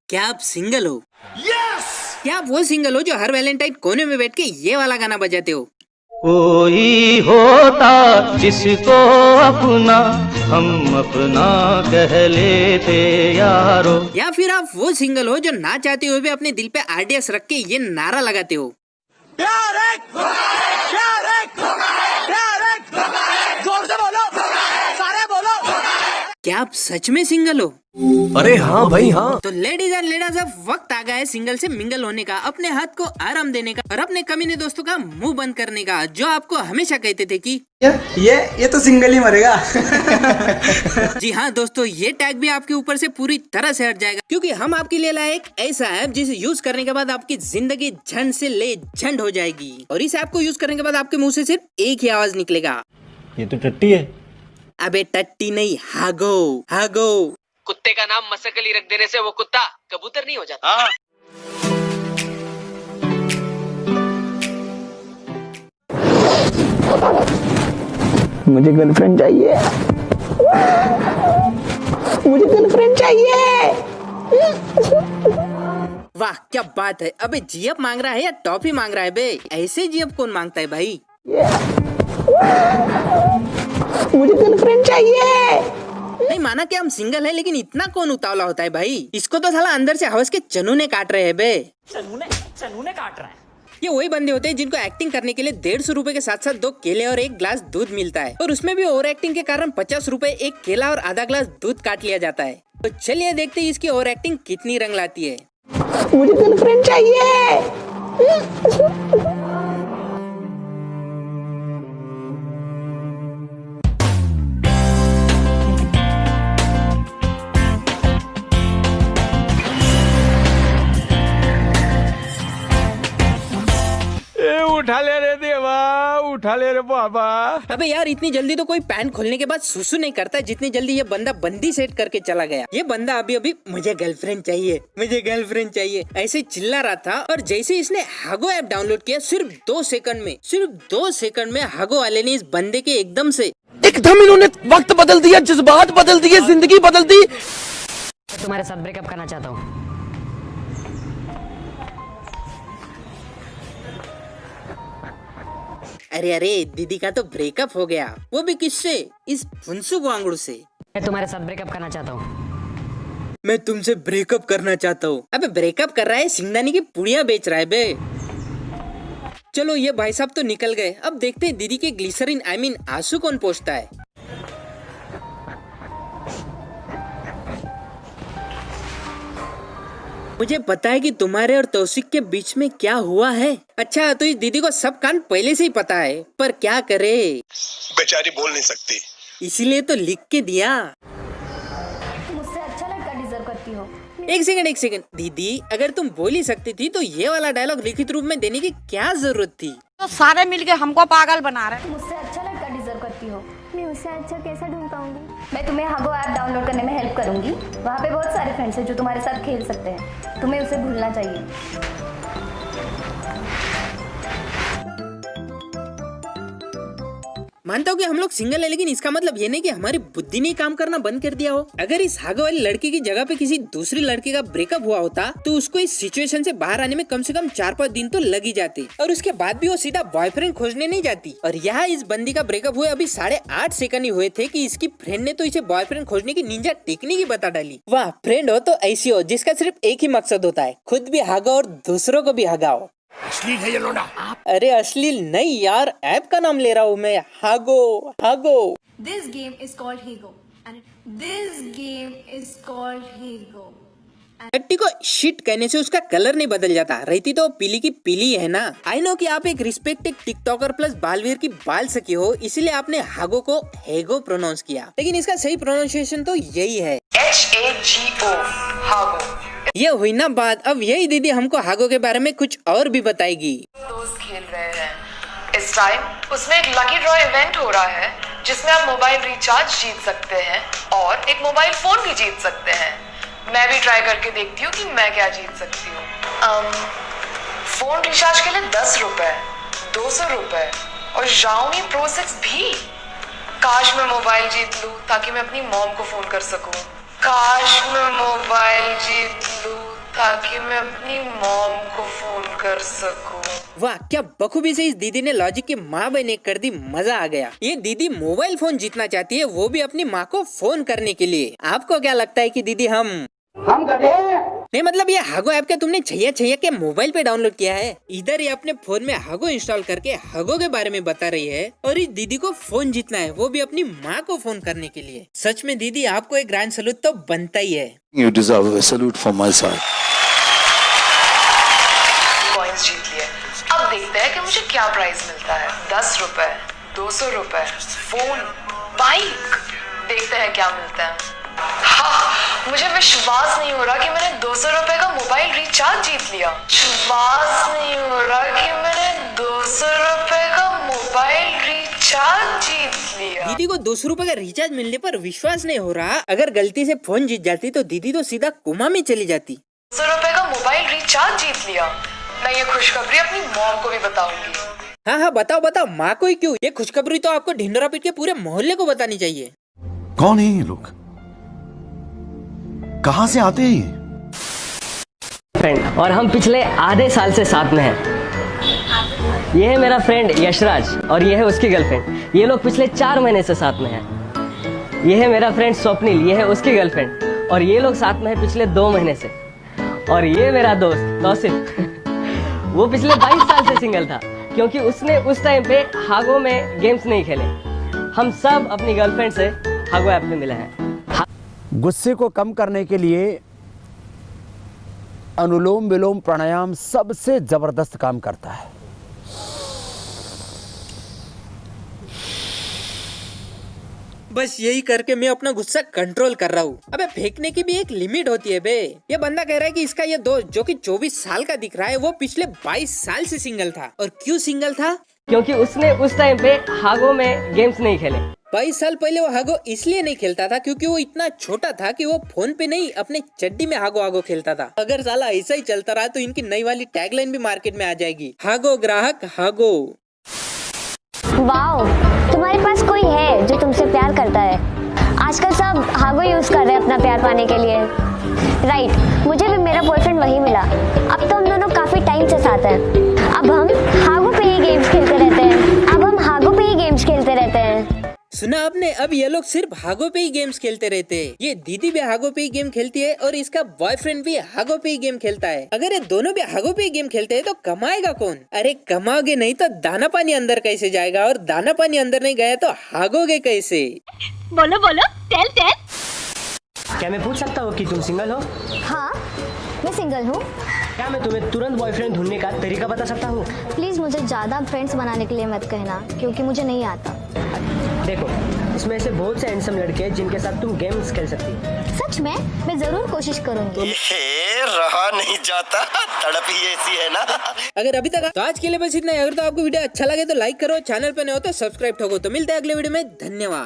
क्या आप सिंगल हो? यस! क्या आप वो सिंगल हो जो हर वैलेंटाइन कोने में बैठ के ये वाला गाना बजाते हो? कोई होता जिसको अपना हम अपना कह लेते यारो। या फिर आप वो सिंगल हो जो ना चाहते हुए भी अपने दिल पे आरडीएक्स रख के ये नारा लगाते हो? प्यार है, प्यार है, प्यार है, जोर से बोलो, सारे बोलो। क्या आप सच में सिंगल हो? अरे हाँ भाई हाँ। तो लेडीज एंड लेडीज, अब वक्त आ गया है सिंगल से मिंगल होने का, अपने हाथ को आराम देने का और अपने कमीने दोस्तों का मुंह बंद करने का, जो आपको हमेशा कहते थे कि ये तो सिंगल ही मरेगा। जी हाँ दोस्तों, ये टैग भी आपके ऊपर से पूरी तरह से हट जाएगा, क्योंकि हम आपके लिए लाए एक ऐसा ऐप जिसे यूज करने के बाद आपकी जिंदगी झंड से ले झंड हो जाएगी। और इस ऐप को यूज करने के बाद आपके मुंह से सिर्फ एक ही आवाज निकलेगा, ये तो टट्टी है। अबे टट्टी नहीं, हागो हागो। कुत्ते का नाम मसकली रख देने से वो कुत्ता कबूतर नहीं हो जाता। मुझे गर्लफ्रेंड चाहिए, मुझे गर्लफ्रेंड चाहिए। वाह क्या बात है। अबे जीएफ मांग रहा है या टॉफी मांग रहा है बे? ऐसे जीएफ कौन मांगता है भाई? मुझे गर्लफ्रेंड चाहिए। नहीं माना कि हम सिंगल है, लेकिन इतना कौन उतावला होता है भाई? इसको तो साला अंदर से हवस के चनूने काट रहे हैं बे। चनूने काट रहा है। ये वही बंदे होते हैं जिनको एक्टिंग करने के लिए 150 रुपए के साथ साथ 2 केले और 1 ग्लास दूध मिलता है, और उसमें भी ओवर एक्टिंग के कारण 50 रुपए 1 केला और आधा ग्लास दूध काट लिया जाता है। तो चलिए देखते हैं इसकी ओवर एक्टिंग कितनी रंग लाती है। मुझे गर्लफ्रेंड चाहिए। उठा ले रे देवा, उठा ले रे बाबा। अबे यार, इतनी जल्दी तो कोई पैंट खोलने के बाद सुसु नहीं करता जितनी जल्दी ये बंदा बंदी सेट करके चला गया। ये बंदा अभी अभी मुझे गर्लफ्रेंड चाहिए, मुझे गर्लफ्रेंड चाहिए ऐसे चिल्ला रहा था, और जैसे इसने हागो ऐप डाउनलोड किया, सिर्फ 2 सेकंड में हागो वाले ने इस बंदे के एकदम इन्होंने वक्त बदल दिया, जज्बात बदल दिए, जिंदगी बदल दी। तुम्हारे साथ ब्रेकअप करना चाहता हूँ। अरे अरे, दीदी का तो ब्रेकअप हो गया, वो भी किससे? इस फुनसुक वांगड़ू से। मैं तुम्हारे साथ ब्रेकअप करना चाहता हूँ। मैं तुमसे ब्रेकअप करना चाहता हूँ। अबे ब्रेकअप कर रहा है, सिंगदानी की पुड़िया बेच रहा है बे। चलो ये भाई साहब तो निकल गए, अब देखते हैं दीदी के ग्लिसरीन आंसू कौन पोंछता है। मुझे पता है कि तुम्हारे और तौसिक के बीच में क्या हुआ है। अच्छा, तो इस दीदी को सब कांड पहले से ही पता है, पर क्या करे, बेचारी बोल नहीं सकती, इसीलिए तो लिख के दिया। मुझसे अच्छा लड़का डिजर्व करती हो। एक सेकंड दीदी, अगर तुम बोल ही सकती थी तो ये वाला डायलॉग लिखित रूप में देने की क्या जरूरत थी? तो सारे मिलके हमको पागल बना रहे हैं। मुझसे अच्छा लड़का डिजर्व करती हो। मैं उससे अच्छा कैसा ढूंढ पाऊंगी? मैं तुम्हें हागो ऐप डाउनलोड करने में हेल्प करूंगी। वहाँ पे बहुत सारे फ्रेंड्स हैं जो तुम्हारे साथ खेल सकते हैं। तुम्हें उसे भूलना चाहिए। मानता हूँ कि हम लोग सिंगल है, लेकिन इसका मतलब ये नहीं कि हमारी बुद्धि ने काम करना बंद कर दिया हो। अगर इस हागो वाली लड़की की जगह पे किसी दूसरी लड़की का ब्रेकअप हुआ होता तो उसको इस सिचुएशन से बाहर आने में कम से कम 4-5 दिन तो लग ही जाते, और उसके बाद भी वो सीधा बॉयफ्रेंड खोजने नहीं जाती। और यहाँ इस बंदी का ब्रेकअप हुए अभी 8.5 सेकंड ही हुए थे कि इसकी फ्रेंड ने तो इसे बॉयफ्रेंड खोजने की निंजा टेक्निक ही बता डाली। वाह, फ्रेंड हो तो ऐसी हो जिसका सिर्फ एक ही मकसद होता है, खुद भी हागो और दूसरों को भी हगाओ। अश्लील है ये लोना। अरे अश्लील नहीं यार, ऐप का नाम ले रहा हूँ मैं, हागो हागो। This game is called Hego. And this game is called Hego. टट्टी को शिट कहने से उसका कलर नहीं बदल जाता, रहती तो पीली की पीली है ना। आई नो कि आप एक रिस्पेक्टेड टिकटॉकर प्लस बालवीर की बाल सखी हो, इसीलिए आपने हागो को हेगो प्रोनाउंस किया, लेकिन इसका सही प्रोनाउंसिएशन तो यही है, HAGO, हागो। ये हुई ना बात। अब यही दीदी हमको हागो के बारे में कुछ और भी बताएगी। दोस्त खेल रहे हैं इस टाइम, उसमें एक लकी ड्रॉ इवेंट हो रहा है जिसमें आप मोबाइल रिचार्ज जीत सकते हैं और एक मोबाइल फोन भी जीत सकते हैं। मैं भी ट्राई करके देखती हूँ कि मैं क्या जीत सकती हूँ। फोन रिचार्ज के लिए 10 रुपए, 200 रुपए और Xiaomi Pro 6 भी। काश मैं मोबाइल जीत लूँ ताकि मैं अपनी मॉम को फोन कर सकूँ। काश मैं मोबाइल जीत लूँ ताकि मैं अपनी मॉम को फोन कर सकूं। वाह, क्या बखूबी से इस दीदी ने लॉजिक की माँ बहने कर दी, मजा आ गया। ये दीदी मोबाइल फोन जीतना चाहती है, वो भी अपनी माँ को फोन करने के लिए। आपको क्या लगता है कि दीदी हम गधे नहीं, मतलब ये हागो ऐप के तुमने छैया छैया के मोबाइल पे डाउनलोड किया है? इधर ये अपने फोन में हागो इंस्टॉल करके हागो के बारे में बता रही है, और इस दीदी को फोन जीतना है, वो भी अपनी माँ को फोन करने के लिए। सच में दीदी, आपको एक ग्रैंड सैल्यूट तो बनता ही है। You deserve a salute from my side. Coins जीत लिए। अब देखते हैं कि मुझे क्या प्राइज मिलता है। 10 रुपए, 200 रुपए, फोन, बाइक। देखते हैं क्या मिलता है। हाँ, मुझे विश्वास नहीं हो रहा कि मैंने 200 रुपए का मोबाइल रिचार्ज जीत लिया। विश्वास नहीं हो रहा कि मैंने 200 रुपए का मोबाइल रिचार्ज जीत लिया। दीदी को 200 रुपए का रिचार्ज मिलने पर विश्वास नहीं हो रहा। अगर गलती से फोन जीत जाती तो दीदी तो सीधा कोमा में चली जाती। 200 रुपए का मोबाइल रिचार्ज जीत लिया। मैं ये खुशखबरी अपनी मॉम को भी बताऊंगी। हाँ हाँ, बताओ बताओ, माँ को ही क्यों, ये खुशखबरी तो आपको ढिंडोरा पीट के पूरे मोहल्ले को बतानी चाहिए। कौन है ये लोग? कहां से आते हैं ये? फ्रेंड, और हम पिछले आधे साल से साथ में हैं। ये है मेरा फ्रेंड यशराज और ये है उसकी गर्लफ्रेंड। ये लोग पिछले 4 महीने से साथ में हैं। ये है मेरा फ्रेंड स्वप्निल, ये है उसकी गर्लफ्रेंड और ये लोग साथ में हैं पिछले 2 महीने से। और ये मेरा दोस्त तौसिफ वो पिछले 22 साल से सिंगल था, क्योंकि उसने उस टाइम पे हागो में गेम्स नहीं खेले। हम सब अपनी गर्लफ्रेंड से हागो ऐप में मिले हैं। गुस्से को कम करने के लिए अनुलोम विलोम प्राणायाम सबसे जबरदस्त काम करता है। बस यही करके मैं अपना गुस्सा कंट्रोल कर रहा हूँ। अबे फेंकने की भी एक लिमिट होती है बे। ये बंदा कह रहा है कि इसका ये दोस्त जो कि 24 साल का दिख रहा है, वो पिछले 22 साल से सिंगल था। और क्यों सिंगल था? क्योंकि उसने उस टाइम पे हागो में गेम्स नहीं खेले। 22 साल पहले वो हागो इसलिए नहीं खेलता था क्योंकि वो इतना छोटा था कि वो फोन पे नहीं, अपने चड्डी में हागो हागो खेलता था। अगर साला ऐसा ही चलता रहा तो इनकी नई वाली टैगलाइन भी मार्केट में आ जाएगी, हागो ग्राहक हागो। वाओ, तुम्हारे पास कोई है जो तुमसे प्यार करता है। आजकल सब हागो यूज कर रहे हैं अपना प्यार पाने के लिए। राइट, मुझे भी मेरा बॉयफ्रेंड वही मिला। अब तो हम दोनों काफी टाइम से साथ हैं। अब हम हागो पे ही गेम्स खेलते रहते हैं। सुना आपने? अब ये लोग सिर्फ हागो पे ही गेम्स खेलते रहते हैं। ये दीदी भी हागो पे ही गेम खेलती है और इसका बॉयफ्रेंड भी हागो पे ही गेम खेलता है। अगर ये दोनों भी हागो पे ही गेम खेलते हैं तो कमाएगा कौन? अरे कमाओगे नहीं तो दाना पानी अंदर कैसे जाएगा, और दाना पानी अंदर नहीं गया तो हागोगे कैसे? बोलो बोलो, टेल टेल। क्या मैं पूछ सकता हूँ कि तुम सिंगल हो? हाँ, मैं सिंगल हूँ। क्या मैं तुम्हें तुरंत बॉयफ्रेंड ढूंढने का तरीका बता सकता हूँ? प्लीज मुझे ज्यादा फ्रेंड्स बनाने के लिए मत कहना, क्योंकि मुझे नहीं आता। देखो, इसमें से बहुत से हैंडसम लड़के हैं जिनके साथ तुम गेम्स खेल सकती हो। सच में? मैं जरूर कोशिश करूंगी। रहा नहीं जाता, तड़प ही ऐसी है ना। अगर अभी तक तो आज के लिए बस इतना ही। अगर तो आपको वीडियो अच्छा लगे तो लाइक करो, चैनल पे नए हो तो सब्सक्राइब ठोको। तो मिलते हैं अगले वीडियो में। धन्यवाद।